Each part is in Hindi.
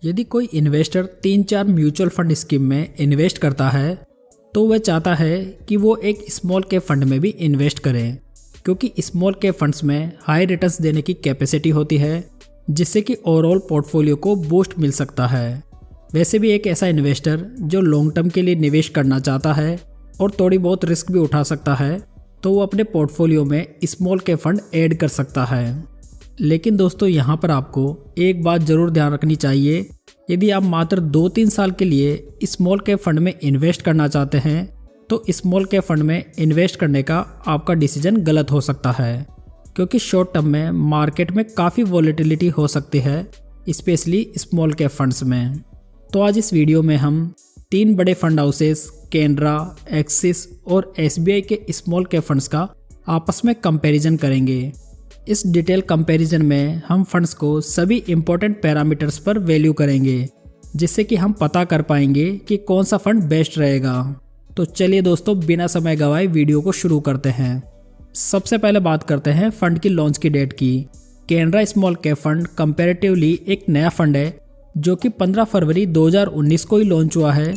यदि कोई इन्वेस्टर 3-4 म्यूचुअल फंड स्कीम में इन्वेस्ट करता है तो वह चाहता है कि वो एक स्मॉल कैप फंड में भी इन्वेस्ट करें, क्योंकि स्मॉल कैप फंड्स में हाई रिटर्न्स देने की कैपेसिटी होती है, जिससे कि ओवरऑल पोर्टफोलियो को बूस्ट मिल सकता है। वैसे भी एक ऐसा इन्वेस्टर जो लॉन्ग टर्म के लिए निवेश करना चाहता है और थोड़ी बहुत रिस्क भी उठा सकता है, तो वो अपने पोर्टफोलियो में स्मॉल कैप फंड ऐड कर सकता है। लेकिन दोस्तों, यहाँ पर आपको एक बात ज़रूर ध्यान रखनी चाहिए। यदि आप मात्र 2-3 साल के लिए स्मॉल कैप फंड में इन्वेस्ट करना चाहते हैं तो स्मॉल कैप फंड में इन्वेस्ट करने का आपका डिसीजन गलत हो सकता है, क्योंकि शॉर्ट टर्म में मार्केट में काफ़ी वॉलेटिलिटी हो सकती है, स्पेशली स्मॉल कैप फंड्स में। तो आज इस वीडियो में हम 3 बड़े फंड हाउसेस कैनरा, एक्सिस और SBI के स्मॉल कैप फंड्स का आपस में कंपैरिजन करेंगे। इस डिटेल कंपैरिजन में हम फंड्स को सभी इंपॉर्टेंट पैरामीटर्स पर वैल्यू करेंगे, जिससे कि हम पता कर पाएंगे कि कौन सा फंड बेस्ट रहेगा। तो चलिए दोस्तों, बिना समय गवाए वीडियो को शुरू करते हैं। सबसे पहले बात करते हैं फंड की लॉन्च की डेट की। Canara small cap fund comparatively एक नया फंड है जो कि 15 फरवरी 2019 को ही लॉन्च हुआ है,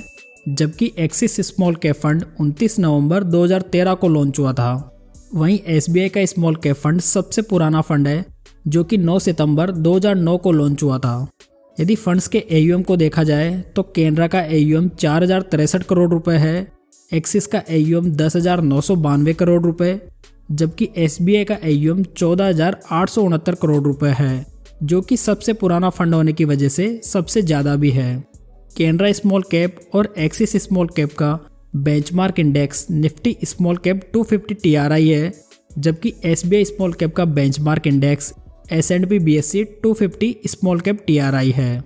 जबकि एक्सिस स्मॉल कैप फंड 29 नवंबर 2013 को लॉन्च हुआ था। वहीं SBI का स्मॉल कैप फंड सबसे पुराना फंड है जो कि 9 सितंबर 2009 को लॉन्च हुआ था। यदि फंड्स के AUM को देखा जाए तो कैनरा का AUM 4063 करोड़ रुपए है, एक्सिस का AUM 10,992 करोड़ रुपए, जबकि SBI का AUM 14,869 करोड़ रुपए है, जो कि सबसे पुराना फंड होने की वजह से सबसे ज़्यादा भी है। कैनरा स्मॉल कैप और एक्सिस स्मॉल कैप का benchmark index Nifty small cap 250 TRI है, जबकि SBI स्मॉल कैप का benchmark index S&P BSE 250 small cap TRI है।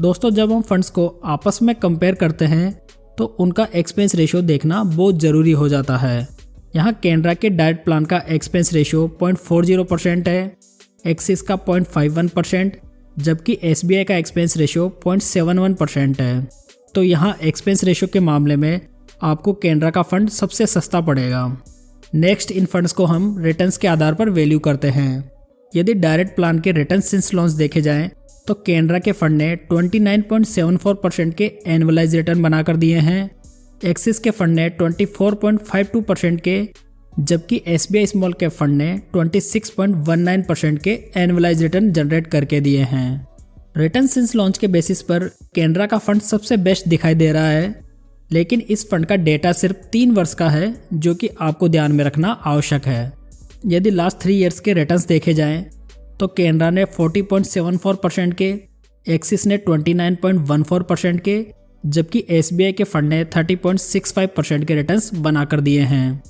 दोस्तों, जब हम फंड्स को आपस में कंपेयर करते हैं तो उनका एक्सपेंस रेशियो देखना बहुत ज़रूरी हो जाता है। यहाँ कैनरा के डाइट प्लान का एक्सपेंस रेशियो 0.40% है, एक्सिस का 0.51%, जबकि SBI का एक्सपेंस रेशियो 0.71% है। तो यहाँ एक्सपेंस रेशियो के मामले में आपको कैनरा का फंड सबसे सस्ता पड़ेगा। नेक्स्ट, इन फंड्स को हम रिटर्न्स के आधार पर वैल्यू करते हैं। यदि डायरेक्ट प्लान के रिटर्न सिंस लॉन्च देखे जाएं तो कैनरा के फंड ने 29.74% के एनुअलाइज रिटर्न बनाकर दिए हैं, एक्सिस के फंड ने 24.52% के, जबकि SBI स्मॉल कैप फंड ने 26.19% के एनुअलाइज रिटर्न जनरेट करके दिए हैं। रिटर्न सिंस लॉन्च के बेसिस पर कैनरा का फंड सबसे बेस्ट दिखाई दे रहा है, लेकिन इस फंड का डेटा सिर्फ 3 वर्ष का है, जो कि आपको ध्यान में रखना आवश्यक है। यदि लास्ट 3 इयर्स के रिटर्न्स देखे जाएं तो कैनरा ने 40.74% के, एक्सिस ने 29.14% के, जबकि SBI के फंड ने 30.65% के रिटर्न्स बनाकर दिए हैं।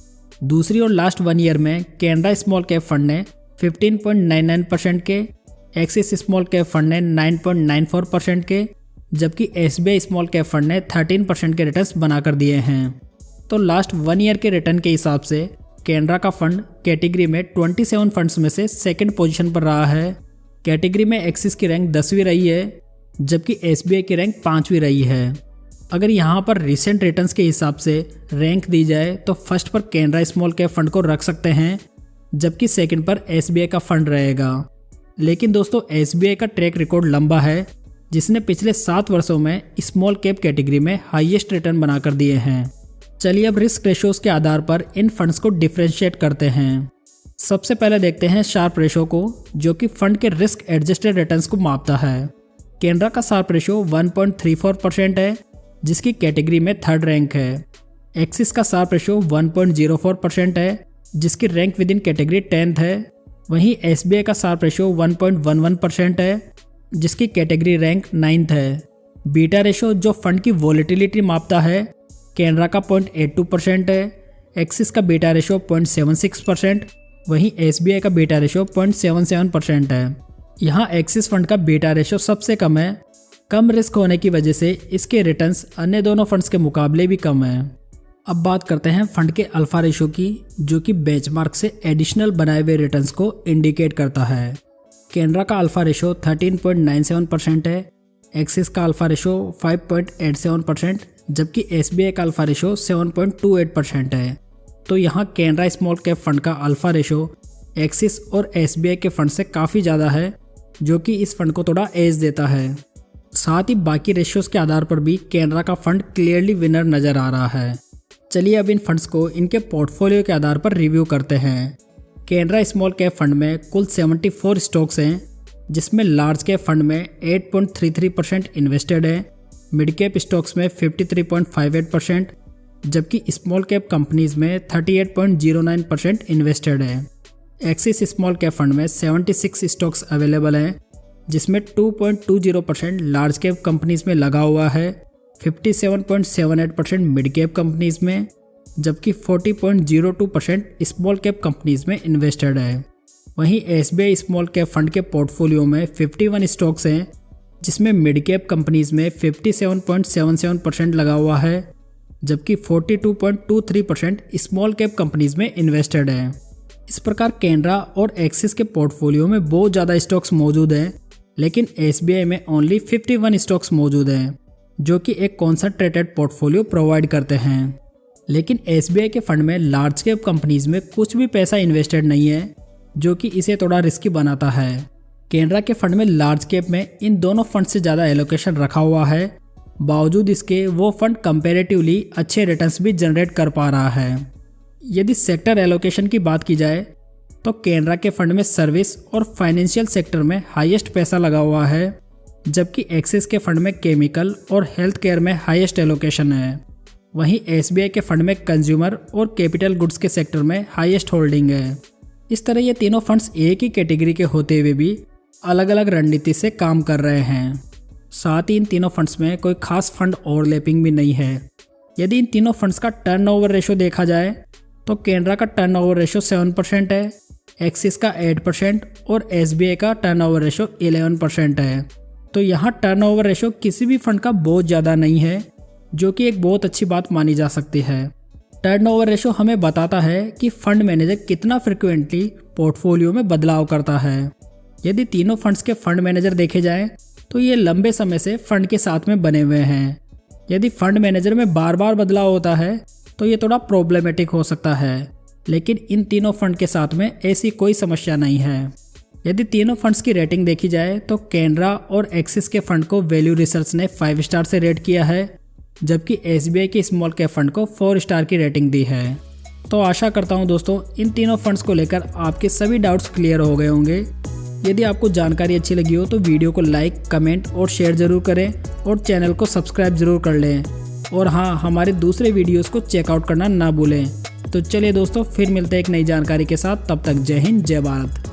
दूसरी और लास्ट 1 ईयर में कैनरा स्मॉल कैप फंड ने 15.99% के, एक्सिस स्मॉल कैप फंड ने 9.94% के, जबकि SBI स्मॉल कैप फंड ने 13% के रिटर्न्स बनाकर दिए हैं। तो लास्ट 1 ईयर के रिटर्न के हिसाब से कैनरा का फंड कैटेगरी में 27 फंड्स में से सेकंड पोजीशन पर रहा है। कैटेगरी में एक्सिस की रैंक 10वीं रही है, जबकि SBI की रैंक 5वीं रही है। अगर यहाँ पर रिसेंट रिटर्न्स के हिसाब से रैंक दी जाए तो फर्स्ट पर कैनरा स्मॉल कैप फंड को रख सकते हैं, जबकि सेकंड पर SBI का फंड रहेगा। लेकिन दोस्तों, SBI का ट्रैक रिकॉर्ड लंबा है, जिसने पिछले 7 वर्षों में स्मॉल कैप कैटेगरी में हाईएस्ट रिटर्न बनाकर दिए हैं। चलिए अब रिस्क रेशियोज के आधार पर इन फंड्स को डिफरेंशिएट करते हैं। सबसे पहले देखते हैं शार्प रेशियो को, जो कि फंड के रिस्क एडजस्टेड रिटर्न्स को मापता है। कैनरा का शार्प रेशियो 1.34% है, जिसकी कैटेगरी में 3rd रैंक है। एक्सिस का शार्प रेशियो 1.04% है, जिसकी rank with in category 10th है। वहीं SBI का शार्प रेशियो 1.11% है, जिसकी कैटेगरी रैंक 9th है। बीटा रेशियो जो फंड की वॉलेटिलिटी मापता है, कैनरा का 0.82% है, एक्सिस का बीटा रेशियो 0.76%, वहीं SBI का बीटा रेशियो 0.77% है। यहाँ एक्सिस फंड का बीटा रेशियो सबसे कम है। कम रिस्क होने की वजह से इसके रिटर्न्स अन्य दोनों फंड्स के मुकाबले भी कम है। अब बात करते हैं फंड के अल्फा रेशियो की, जो कि बेंचमार्क से एडिशनल बनाए हुए रिटर्न्स को इंडिकेट करता है। कैनरा का अल्फा रेशियो 13.97% है, एक्सिस का अल्फा रेशियो 5.87%, जबकि SBI का अल्फा रेशियो 7.28% है। तो यहाँ कैनरा स्मॉल कैप फंड का अल्फा रेशियो एक्सिस और SBI के फंड से काफ़ी ज़्यादा है, जो कि इस फंड को थोड़ा एज देता है। साथ ही बाकी रेशियोज के आधार पर भी कैनरा का फंड क्लियरली विनर नजर आ रहा है। चलिए अब इन फंड्स को इनके पोर्टफोलियो के आधार पर रिव्यू करते हैं। कैनरा स्मॉल कैप फंड में कुल 74 स्टॉक्स हैं, जिसमें लार्ज कैप फंड में 8.33% इन्वेस्टेड है, मिड कैप स्टॉक्स में 53.58%, जबकि स्मॉल कैप कंपनीज में 38.09% इन्वेस्टेड है। एक्सिस स्मॉल कैप फंड में 76 स्टॉक्स अवेलेबल हैं, जिसमें 2.20% लार्ज कैप कंपनीज में लगा हुआ है, 57.78% मिड कैप कंपनीज में, जबकि 40.02% स्मॉल कैप कंपनीज में इन्वेस्टेड है। वहीं SBI स्मॉल कैप फंड के पोर्टफोलियो में 51 स्टॉक्स हैं, जिसमें मिड कैप कंपनीज में 57.77% लगा हुआ है, जबकि 42.23% स्मॉल कैप कंपनीज में इन्वेस्टेड है। इस प्रकार कैनरा और एक्सिस के पोर्टफोलियो में बहुत ज़्यादा स्टॉक्स मौजूद हैं, लेकिन SBI में ओनली 51 स्टॉक्स मौजूद हैं, जो कि एक कॉन्सनट्रेटेड पोर्टफोलियो प्रोवाइड करते हैं। लेकिन SBI के फंड में लार्ज कैप कंपनीज में कुछ भी पैसा इन्वेस्टेड नहीं है, जो कि इसे थोड़ा रिस्की बनाता है। कैनरा के फंड में लार्ज कैप में इन दोनों फंड से ज़्यादा एलोकेशन रखा हुआ है, बावजूद इसके वो फंड कंपैरेटिवली अच्छे रिटर्न्स भी जनरेट कर पा रहा है। यदि सेक्टर एलोकेशन की बात की जाए तो कैनरा के फंड में सर्विस और फाइनेंशियल सेक्टर में हाईएस्ट पैसा लगा हुआ है, जबकि एक्सिस के फंड में केमिकल और हेल्थ केयर में हाईएस्ट एलोकेशन है। वहीं SBI के फंड में कंज्यूमर और कैपिटल गुड्स के सेक्टर में हाईएस्ट होल्डिंग है। इस तरह ये तीनों फंड्स एक ही कैटेगरी के होते हुए भी अलग अलग रणनीति से काम कर रहे हैं। साथ ही इन तीनों फंड्स में कोई खास फंड ओवरलैपिंग भी नहीं है। यदि इन तीनों फंड्स का टर्नओवर रेशो देखा जाए तो कैनरा का टर्नओवर रेशो 7% है, एक्सिस का 8% और SBI का टर्नओवर रेशो 11% है। तो यहाँ टर्नओवर रेशो किसी भी फंड का बहुत ज़्यादा नहीं है, जो कि एक बहुत अच्छी बात मानी जा सकती है। टर्नओवर रेशो हमें बताता है कि फंड मैनेजर कितना फ्रिक्वेंटली पोर्टफोलियो में बदलाव करता है। यदि तीनों फंड्स के फंड मैनेजर देखे जाएं तो ये लंबे समय से फंड के साथ में बने हुए हैं। यदि फंड मैनेजर में बार बार बदलाव होता है तो ये थोड़ा प्रॉब्लमेटिक हो सकता है, लेकिन इन तीनों फंड के साथ में ऐसी कोई समस्या नहीं है। यदि तीनों फंड्स की रेटिंग देखी जाए तो कैनरा और एक्सिस के फंड को वैल्यू रिसर्च ने 5 स्टार से रेट किया है, जबकि SBI के स्मॉल कैप फंड को 4 स्टार की रेटिंग दी है। तो आशा करता हूं दोस्तों इन तीनों फंड्स को लेकर आपके सभी डाउट्स क्लियर हो गए होंगे। यदि आपको जानकारी अच्छी लगी हो तो वीडियो को लाइक, कमेंट और शेयर जरूर करें और चैनल को सब्सक्राइब जरूर कर लें। और हाँ, हमारे दूसरे वीडियोस को चेकआउट करना ना भूलें। तो चलिए दोस्तों, फिर मिलते हैं एक नई जानकारी के साथ। तब तक जय हिंद, जय भारत।